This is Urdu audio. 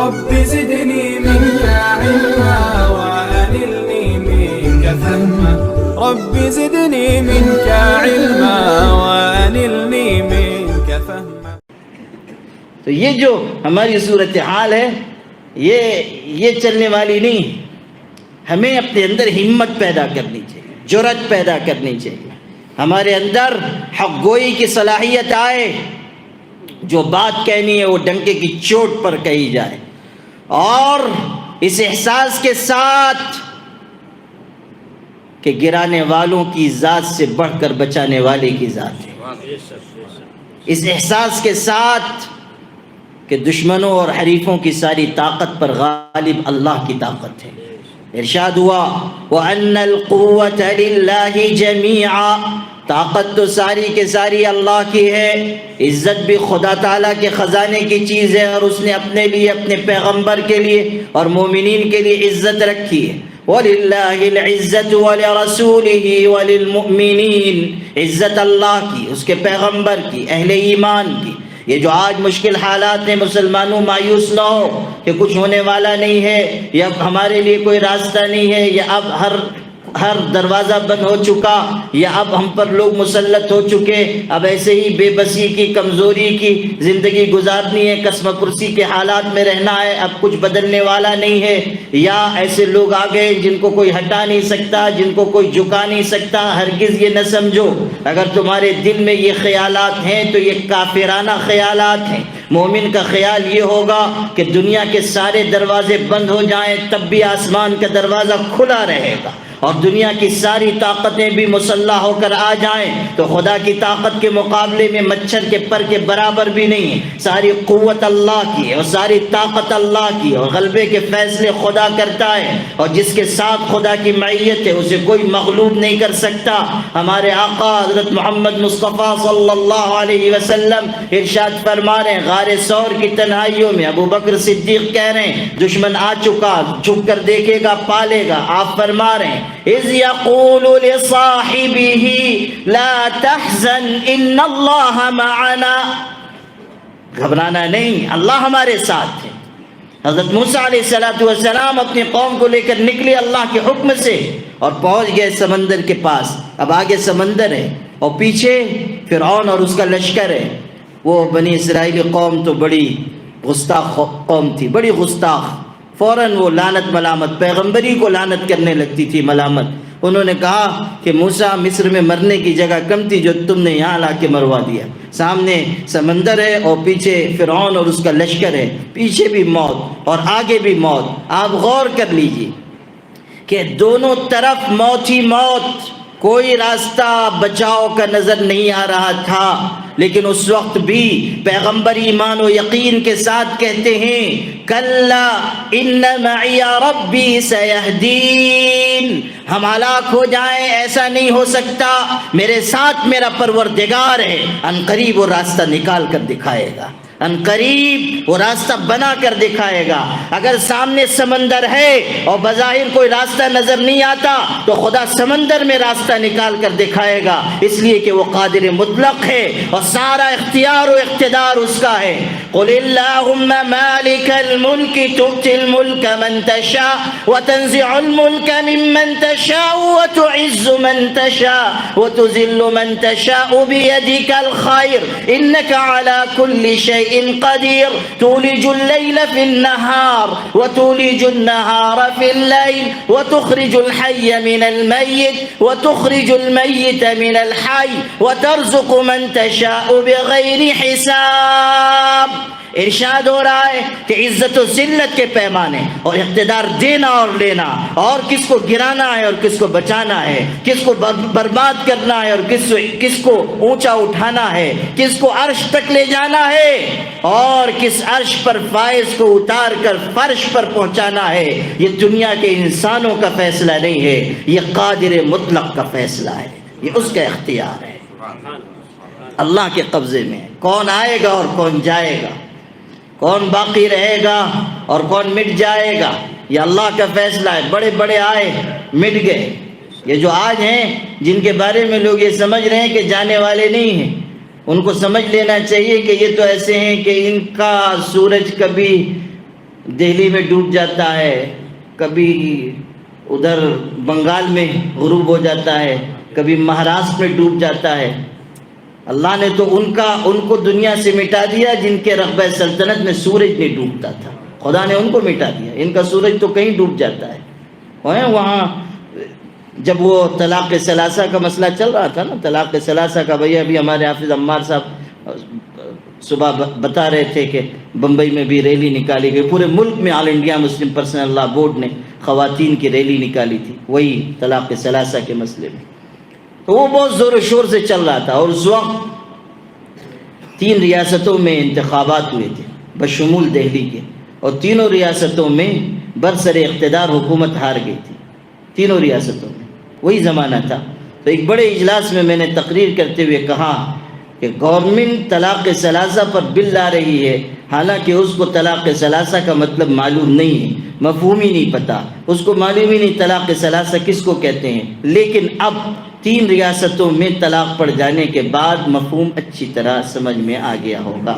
رب زدني منك علما وأنلني منك فهما رب زدني منك علما وأنلني منك فهما. تو یہ جو ہماری صورتحال ہے یہ چلنے والی نہیں. ہمیں اپنے اندر ہمت پیدا کرنی چاہیے، جرأت پیدا کرنی چاہیے، ہمارے اندر حق گوئی کی صلاحیت آئے، جو بات کہنی ہے وہ ڈنکے کی چوٹ پر کہی جائے، اور اس احساس کے ساتھ کہ گرانے والوں کی ذات سے بڑھ کر بچانے والے کی ذات ہے، اس احساس کے ساتھ کہ دشمنوں اور حریفوں کی ساری طاقت پر غالب اللہ کی طاقت ہے. ارشاد ہوا وَأَنَّ الْقُوَّةَ لِلَّهِ جَمِيعًا، طاقت تو ساری کے ساری اللہ کی ہے، عزت بھی خدا تعالیٰ کے خزانے کی چیز ہے، اور اس نے اپنے لیے، اپنے پیغمبر کے لیے اور مومنین کے لیے عزت رکھی ہے. وَلِلَّهِ الْعِزَّةُ وَلِرَسُولِهِ وَلِلْمُؤْمِنِينَ، عزت اللہ کی، اس کے پیغمبر کی، اہل ایمان کی. یہ جو آج مشکل حالات ہیں، مسلمانوں مایوس نہ ہو کہ کچھ ہونے والا نہیں ہے، یا ہمارے لیے کوئی راستہ نہیں ہے، یا اب ہر دروازہ بند ہو چکا، یا اب ہم پر لوگ مسلط ہو چکے، اب ایسے ہی بے بسی کی، کمزوری کی زندگی گزارنی ہے، قسم کرسی کے حالات میں رہنا ہے، اب کچھ بدلنے والا نہیں ہے، یا ایسے لوگ آ گئے جن کو کوئی ہٹا نہیں سکتا، جن کو کوئی جھکا نہیں سکتا. ہرگز یہ نہ سمجھو، اگر تمہارے دل میں یہ خیالات ہیں تو یہ کافرانہ خیالات ہیں. مومن کا خیال یہ ہوگا کہ دنیا کے سارے دروازے بند ہو جائیں تب بھی آسمان کا دروازہ کھلا رہے گا، اور دنیا کی ساری طاقتیں بھی مسلح ہو کر آ جائیں تو خدا کی طاقت کے مقابلے میں مچھر کے پر کے برابر بھی نہیں ہے. ساری قوت اللہ کی ہے اور ساری طاقت اللہ کی ہے، اور غلبے کے فیصلے خدا کرتا ہے، اور جس کے ساتھ خدا کی معیت ہے اسے کوئی مغلوب نہیں کر سکتا. ہمارے آقا حضرت محمد مصطفیٰ صلی اللہ علیہ وسلم ارشاد فرما رہے ہیں، غار ثور کی تنہائیوں میں ابو بکر صدیق کہہ رہے ہیں دشمن آ چکا، جھک کر دیکھے گا پالے گا. آپ فرما رہے ہیں اذ یقول لصاحبہ لا تحزن ان اللہ معنا، گھبرانا نہیں، اللہ ہمارے ساتھ ہے. حضرت موسیٰ علیہ السلام اپنی قوم کو لے کر نکلے اللہ کے حکم سے اور پہنچ گئے سمندر کے پاس. اب آگے سمندر ہے اور پیچھے فرعون اور اس کا لشکر ہے. وہ بنی اسرائیلی قوم تو بڑی گستاخ قوم تھی، بڑی گستاخ. فوراً وہ لعنت ملامت، پیغمبری کو لعنت کرنے لگتی تھی، ملامت. انہوں نے کہا کہ موسیٰ مصر میں مرنے کی جگہ کم تھی جو تم نے یہاں لا کے مروا دیا. سامنے سمندر ہے اور پیچھے فرعون اور اس کا لشکر ہے، پیچھے بھی موت اور آگے بھی موت. آپ غور کر لیجئے کہ دونوں طرف موت ہی موت، کوئی راستہ بچاؤ کا نظر نہیں آ رہا تھا. لیکن اس وقت بھی پیغمبر ایمان و یقین کے ساتھ کہتے ہیں کلا ان معی ربی سیہدین، ہم ہلاک ہو جائیں ایسا نہیں ہو سکتا، میرے ساتھ میرا پروردگار ہے، ان قریب وہ راستہ نکال کر دکھائے گا، ان قریب وہ راستہ بنا کر دکھائے گا. اگر سامنے سمندر ہے اور بظاہر کوئی راستہ نظر نہیں آتا تو خدا سمندر میں راستہ نکال کر دکھائے گا، اس لیے کہ وہ قادر مطلق ہے اور سارا اختیار و اقتدار اس کا ہے. قل اللہم مالک الملک تؤتی الملک من تشاء وتنزع الملک ممن تشاء وتعز من تشاء وتذل من تشاء بيدك الخير انك على كل شيء قدير تولج الليل في النهار وتولج النهار في الليل وتخرج الحي من الميت وتخرج الميت من الحي وترزق من تشاء بغير حساب. ارشاد ہو رہا ہے کہ عزت و ذلت کے پیمانے اور اقتدار دینا اور لینا، اور کس کو گرانا ہے اور کس کو بچانا ہے، کس کو برباد کرنا ہے اور کس کو اونچا اٹھانا ہے، کس کو عرش تک لے جانا ہے اور کس عرش پر فائز کو اتار کر فرش پر پہنچانا ہے. یہ دنیا کے انسانوں کا فیصلہ نہیں ہے، یہ قادر مطلق کا فیصلہ ہے، یہ اس کا اختیار ہے، اللہ کے قبضے میں. کون آئے گا اور کون جائے گا، کون باقی رہے گا اور کون مٹ جائے گا، یہ اللہ کا فیصلہ ہے. بڑے بڑے آئے مٹ گئے. یہ جو آج ہیں جن کے بارے میں لوگ یہ سمجھ رہے ہیں کہ جانے والے نہیں ہیں، ان کو سمجھ لینا چاہیے کہ یہ تو ایسے ہیں کہ ان کا سورج کبھی دہلی میں ڈوب جاتا ہے، کبھی ادھر بنگال میں غروب ہو جاتا ہے، کبھی مہاراشٹر میں ڈوب جاتا ہے۔ اللہ نے تو ان کو دنیا سے مٹا دیا جن کے رقبہ سلطنت میں سورج نہیں ڈوبتا تھا، خدا نے ان کو مٹا دیا۔ ان کا سورج تو کہیں ڈوب جاتا ہے۔ وہاں جب وہ طلاق ثلاثہ کا مسئلہ چل رہا تھا نا، طلاق ثلاثہ کا، بھئی ابھی ہمارے حافظ عمار صاحب صبح بتا رہے تھے کہ بمبئی میں بھی ریلی نکالی گئی، پورے ملک میں All India Muslim Personal Law Board نے خواتین کی ریلی نکالی تھی، وہی طلاق ثلاثہ کے مسئلے میں۔ تو وہ بہت زور و شور سے چل رہا تھا، اور اس وقت 3 ریاستوں میں انتخابات ہوئے تھے بشمول دہلی کے، اور تینوں ریاستوں میں برسر اقتدار حکومت ہار گئی تھی، تینوں ریاستوں میں۔ وہی زمانہ تھا۔ تو ایک بڑے اجلاس میں نے تقریر کرتے ہوئے کہا کہ گورنمنٹ طلاق ثلاثہ پر بل لا رہی ہے، حالانکہ اس کو طلاق ثلاثہ کا مطلب معلوم نہیں ہے، مفہوم ہی نہیں پتہ، اس کو معلوم ہی نہیں طلاق ثلاثہ کس کو کہتے ہیں۔ لیکن اب 3 ریاستوں میں طلاق پڑ جانے کے بعد مفہوم اچھی طرح سمجھ میں آ گیا ہوگا۔